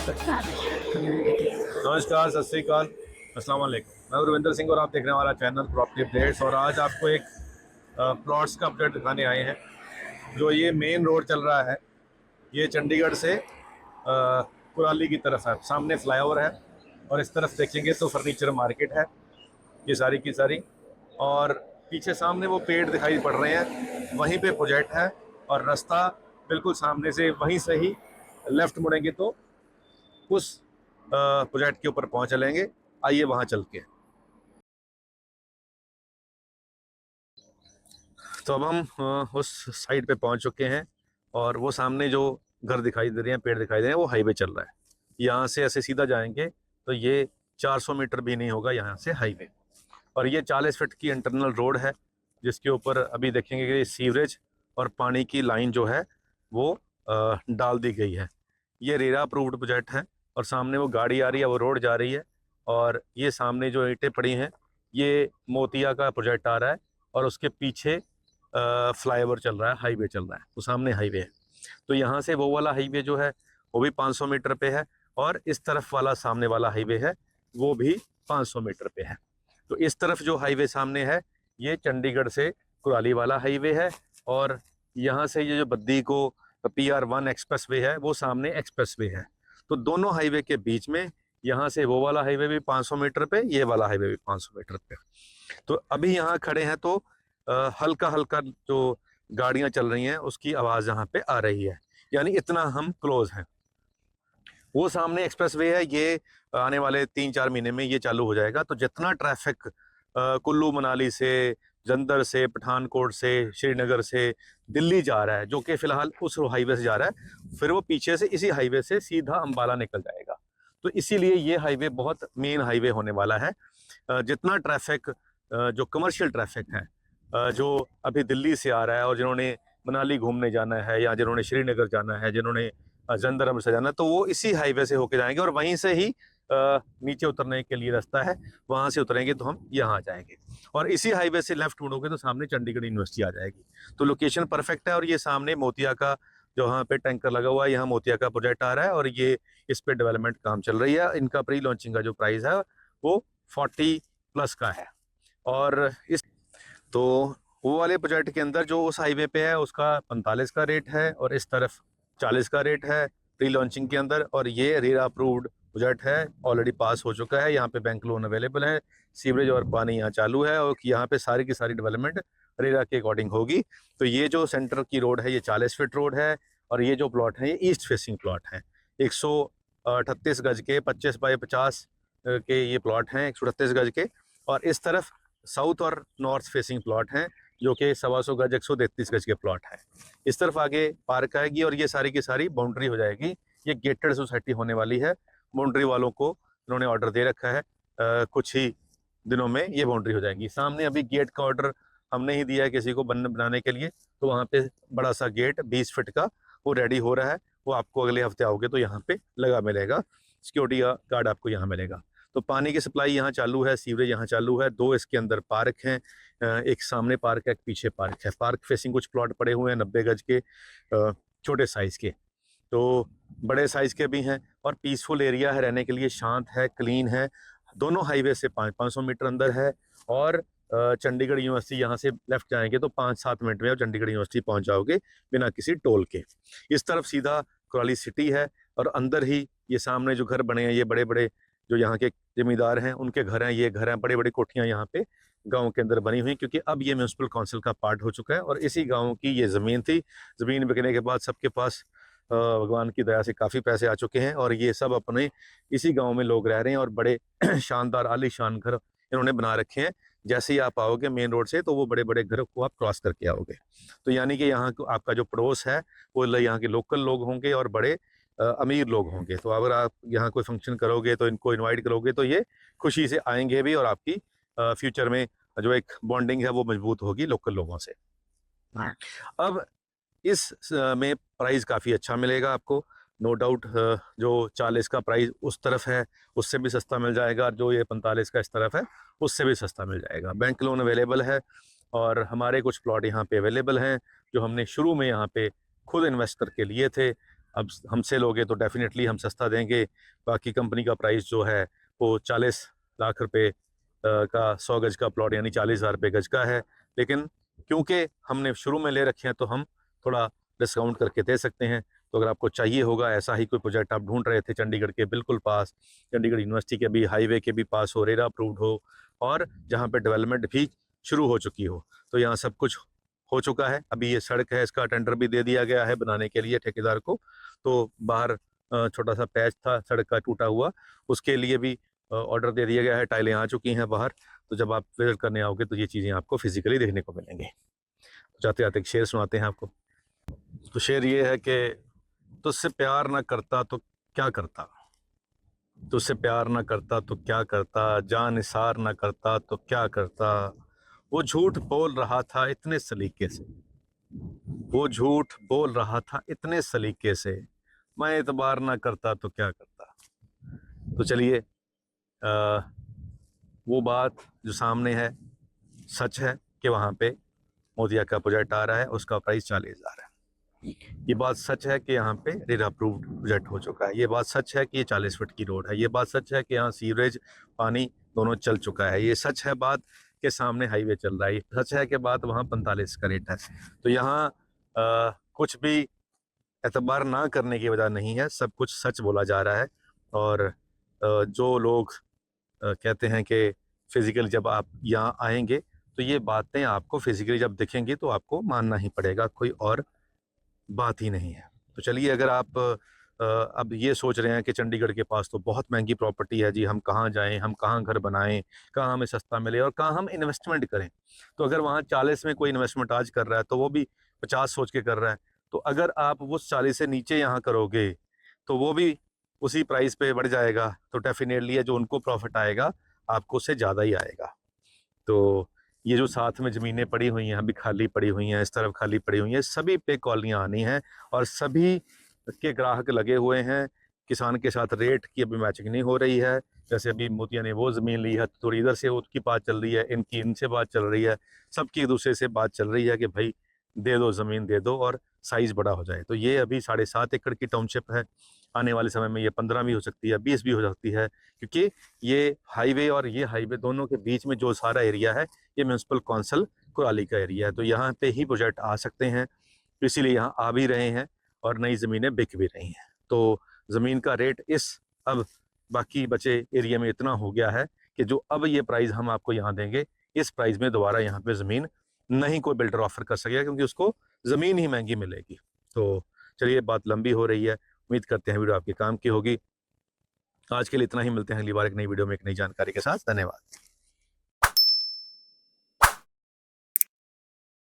नमस्कार, सत श्री अकाल, अस्सलाम वालेकुम। मैं रविंदर सिंह और आप देख रहे हैं हमारा चैनल प्रॉपर्टी अपडेट्स। और आज आपको एक प्लॉट्स का अपडेट दिखाने आए हैं। जो ये मेन रोड चल रहा है, ये चंडीगढ़ से कुराली की तरफ है। सामने फ्लाईओवर है और इस तरफ देखेंगे तो फर्नीचर मार्केट है, ये सारी की सारी। और पीछे सामने वो पेड़ दिखाई पड़ रहे हैं, वहीं पे प्रोजेक्ट है। और रास्ता बिल्कुल सामने से, वहीं से ही लेफ्ट मुड़ेंगे तो उस प्रोजेक्ट के ऊपर पहुंच चलेंगे। आइए वहां चल के। तो अब हम उस साइड पे पहुंच चुके हैं। और वो सामने जो घर दिखाई दे रहे हैं, पेड़ दिखाई दे रहे हैं, वो हाईवे चल रहा है। यहाँ से ऐसे सीधा जाएंगे तो ये 400 मीटर भी नहीं होगा यहाँ से हाईवे। और ये 40 फीट की इंटरनल रोड है, जिसके ऊपर अभी देखेंगे कि सीवरेज और पानी की लाइन जो है वो डाल दी गई है। ये रेरा अप्रूव्ड प्रोजेक्ट है। और सामने वो गाड़ी आ रही है, वो रोड जा रही है। और ये सामने जो ईंटें पड़ी हैं, ये मोतिया का प्रोजेक्ट आ रहा है। और उसके पीछे फ्लाईओवर चल रहा है, हाईवे चल रहा है, वो सामने हाईवे है। तो यहाँ से वो वाला हाईवे जो है वो भी 500 मीटर पे है। और इस तरफ वाला सामने वाला हाईवे है, वो भी 500 मीटर पे है। तो इस तरफ जो हाईवे सामने है, ये चंडीगढ़ से कुराली वाला हाईवे है। और यहाँ से ये जो बद्दी को PR1 एक्सप्रेस वे है, वो सामने एक्सप्रेस वे है। तो दोनों हाईवे के बीच में यहाँ से वो वाला हाईवे भी 500 मीटर पे, ये वाला हाईवे भी 500 मीटर पे। तो अभी यहाँ खड़े हैं तो हल्का हल्का जो गाड़ियां चल रही हैं उसकी आवाज़ यहाँ पे आ रही है, यानी इतना हम क्लोज हैं। वो सामने एक्सप्रेस वे है, ये आने वाले 3-4 महीने में ये चालू हो जाएगा। तो जितना ट्रैफिक कुल्लू मनाली से, जंदर से, पठानकोट से, श्रीनगर से दिल्ली जा रहा है, जो कि फिलहाल उस हाईवे से जा रहा है, फिर वो पीछे से इसी हाईवे से सीधा अंबाला निकल जाएगा। तो इसीलिए ये हाईवे बहुत मेन हाईवे होने वाला है। जितना ट्रैफिक, जो कमर्शियल ट्रैफिक है, जो अभी दिल्ली से आ रहा है, और जिन्होंने मनाली घूमने जाना है, या जिन्होंने श्रीनगर जाना है, जिन्होंने जंदर अमृतसर जाना है, तो वो इसी हाईवे से होके जाएंगे। और वहीं से ही नीचे उतरने के लिए रास्ता है, वहां से उतरेंगे तो हम यहाँ आ जाएंगे। और इसी हाईवे से लेफ्ट मुड़ोगे तो सामने चंडीगढ़ यूनिवर्सिटी आ जाएगी। तो लोकेशन परफेक्ट है। और ये सामने मोतिया का जो यहाँ पे टैंकर लगा हुआ है, यहाँ मोतिया का प्रोजेक्ट आ रहा है। और ये इस पे डेवलपमेंट काम चल रही है। इनका प्री लॉन्चिंग का जो प्राइस है वो 40+ का है। और इस तो वो वाले प्रोजेक्ट के अंदर जो उस हाईवे पे है, उसका 45 का रेट है, और इस तरफ 40 का रेट है प्री लॉन्चिंग के अंदर। और ये रेरा अप्रूव्ड प्रोजेक्ट है, ऑलरेडी पास हो चुका है। यहाँ पे बैंक लोन अवेलेबल है, सीवरेज और पानी यहाँ चालू है। और यहाँ पे सारी की सारी डेवलपमेंट रेरा के अकॉर्डिंग होगी। तो ये जो सेंटर की रोड है, ये 40 फीट रोड है। और ये जो प्लॉट है, ये ईस्ट फेसिंग प्लॉट है। 138 गज के, 25 बाई 50 के ये प्लॉट हैं, 138 गज के। और इस तरफ साउथ और नॉर्थ फेसिंग प्लॉट हैं, जो कि 125 गज, 133 गज के प्लॉट हैं। इस तरफ आगे पार्क आएगी, और ये सारी की सारी बाउंड्री हो जाएगी। ये गेटेड सोसाइटी होने वाली है। बाउंड्री वालों को उन्होंने ऑर्डर दे रखा है, कुछ ही दिनों में ये बाउंड्री हो जाएगी। सामने अभी गेट का ऑर्डर हमने ही दिया है किसी को बनाने के लिए। तो वहाँ पे बड़ा सा गेट 20 फीट का वो रेडी हो रहा है। वो आपको अगले हफ्ते आओगे तो यहाँ पे लगा मिलेगा, सिक्योरिटी गार्ड आपको यहाँ मिलेगा। तो पानी की सप्लाई यहाँ चालू है, सीवरेज यहाँ चालू है। 2 इसके अंदर पार्क हैं, एक सामने पार्क है, एक पीछे पार्क है। पार्क फेसिंग कुछ प्लॉट पड़े हुए हैं 90 गज के, छोटे साइज़ के, तो बड़े साइज़ के भी हैं। और पीसफुल एरिया है, रहने के लिए शांत है, क्लीन है। दोनों हाईवे से 500 मीटर अंदर है। और चंडीगढ़ यूनिवर्सिटी यहाँ से लेफ्ट जाएंगे तो 5-7 मिनट में आप चंडीगढ़ यूनिवर्सिटी पहुँच जाओगे, बिना किसी टोल के। इस तरफ सीधा कुराली सिटी है। और अंदर ही ये सामने जो घर बने हैं, ये बड़े बड़े जो यहाँ के जमींदार हैं, उनके घर हैं। ये घर हैं, बड़ी बड़ी कोठियाँ यहाँ पे गांव के अंदर बनी हुई, क्योंकि अब ये म्यूनसिपल काउंसिल का पार्ट हो चुका है। और इसी गांव की ये ज़मीन थी। ज़मीन बिकने के बाद सबके पास भगवान की दया से काफ़ी पैसे आ चुके हैं, और ये सब अपने इसी गांव में लोग रह रहे हैं। और बड़े शानदार आलीशान घर इन्होंने बना रखे हैं। जैसे ही आप आओगे मेन रोड से, तो वो बड़े बड़े घरों को आप क्रॉस करके आओगे। तो यानी कि यहाँ आपका जो पड़ोस है, वो यहाँ के लोकल लोग होंगे, और बड़े अमीर लोग होंगे। तो अगर आप यहाँ कोई फंक्शन करोगे तो इनको इनवाइट करोगे, तो ये खुशी से आएंगे भी। और आपकी फ्यूचर में जो एक बॉन्डिंग है वो मजबूत होगी लोकल लोगों से। अब इस में प्राइस काफ़ी अच्छा मिलेगा आपको, नो डाउट। जो 40 का प्राइस उस तरफ है, उससे भी सस्ता मिल जाएगा। जो ये 45 का इस तरफ है, उससे भी सस्ता मिल जाएगा। बैंक लोन अवेलेबल है। और हमारे कुछ प्लॉट यहाँ पे अवेलेबल हैं, जो हमने शुरू में यहाँ पे खुद इन्वेस्ट करके लिए थे। अब हमसे लोगे तो डेफिनेटली हम सस्ता देंगे। बाकी कंपनी का प्राइस जो है वो 40 लाख रुपए का 100 गज का प्लॉट यानी 40,000 रुपये गज का है। लेकिन क्योंकि हमने शुरू में ले रखे हैं तो हम थोड़ा डिस्काउंट करके दे सकते हैं। तो अगर आपको चाहिए होगा ऐसा ही कोई प्रोजेक्ट, आप ढूंढ रहे थे चंडीगढ़ के बिल्कुल पास, चंडीगढ़ यूनिवर्सिटी के भी, हाईवे के भी पास हो, रेरा अप्रूव्ड हो, और जहाँ पे डेवलपमेंट भी शुरू हो चुकी हो, तो यहाँ सब कुछ हो चुका है। अभी ये सड़क है, इसका टेंडर भी दे दिया गया है बनाने के लिए ठेकेदार को। तो बाहर छोटा सा पैच था सड़क का टूटा हुआ, उसके लिए भी ऑर्डर दे दिया गया है, टाइलें आ चुकी हैं बाहर। तो जब आप विजिट करने आओगे तो ये चीज़ें आपको फिजिकली देखने को मिलेंगी। जाते जाते एक शेर सुनाते हैं आपको। तो शेर ये है कि तुझसे प्यार ना करता तो क्या करता, तुझसे प्यार ना करता तो क्या करता, जान निसार ना करता तो क्या करता। वो झूठ बोल रहा था इतने सलीके से, वो झूठ बोल रहा था इतने सलीके से, मैं एतबार ना करता तो क्या करता। तो चलिए, वो बात जो सामने है सच है कि वहाँ पे मोदिया का प्रोजेक्ट आ रहा है, उसका प्राइस 40,000 है। ये बात सच है कि यहाँ पे रेरा अप्रूव्ड प्रोजेक्ट हो चुका है। ये बात सच है कि ये 40 फीट की रोड है। ये बात सच है कि यहाँ सीवरेज पानी दोनों चल चुका है। ये सच है बात के सामने हाईवे चल रहा है। ये सच है कि बात वहाँ 45 का रेट है। तो यहाँ कुछ भी एतबार ना करने की वजह नहीं है, सब कुछ सच बोला जा रहा है। और जो लोग कहते हैं कि फिजिकली जब आप यहाँ आएंगे तो ये बातें आपको फिजिकली जब दिखेंगी तो आपको मानना ही पड़ेगा, कोई और बात ही नहीं है। तो चलिए, अगर आप अब ये सोच रहे हैं कि चंडीगढ़ के पास तो बहुत महंगी प्रॉपर्टी है जी, हम कहाँ जाएं, हम कहाँ घर बनाएं, कहाँ हमें सस्ता मिले और कहाँ हम इन्वेस्टमेंट करें। तो अगर वहाँ 40 में कोई इन्वेस्टमेंट आज कर रहा है तो वो भी 50 सोच के कर रहा है। तो अगर आप वो 40 से नीचे यहाँ करोगे तो वो भी उसी प्राइस पे बढ़ जाएगा। तो डेफिनेटली है जो उनको प्रॉफिट आएगा आपको उससे ज़्यादा ही आएगा। तो ये जो साथ में ज़मीनें पड़ी हुई हैं, अभी खाली पड़ी हुई हैं, इस तरफ खाली पड़ी हुई हैं, सभी पे कॉलोनियाँ आनी हैं और सभी के ग्राहक लगे हुए हैं। किसान के साथ रेट की अभी मैचिंग नहीं हो रही है। जैसे अभी मोतिया ने वो ज़मीन ली है, थोड़ी इधर से उसकी बात चल रही है, इनकी इनसे बात चल रही है, सबकी एक दूसरे से बात चल रही है कि भाई दे दो ज़मीन, दे दो और साइज़ बड़ा हो जाए। तो ये अभी 7.5 एकड़ की टाउनशिप है। आने वाले समय में ये 15 भी हो सकती है, 20 भी हो सकती है, क्योंकि ये हाईवे और ये हाईवे दोनों के बीच में जो सारा एरिया है ये म्यूनसिपल कौंसिल कुराली का एरिया है। तो यहाँ पे ही प्रोजेक्ट आ सकते हैं, तो इसीलिए यहाँ आ भी रहे हैं और नई ज़मीनें बिक भी रही हैं। तो ज़मीन का रेट अब बाकी बचे एरिया में इतना हो गया है कि जो अब ये प्राइस हम आपको यहाँ देंगे, इस प्राइस में दोबारा यहाँ पे ज़मीन नहीं कोई बिल्डर ऑफर कर सकेगा, क्योंकि उसको ज़मीन ही महंगी मिलेगी। तो चलिए, बात लंबी हो रही है, उम्मीद करते हैं वीडियो आपके काम की होगी। आज के लिए इतना ही, मिलते हैं अगली बार एक नई वीडियो में एक नई जानकारी के साथ। धन्यवाद।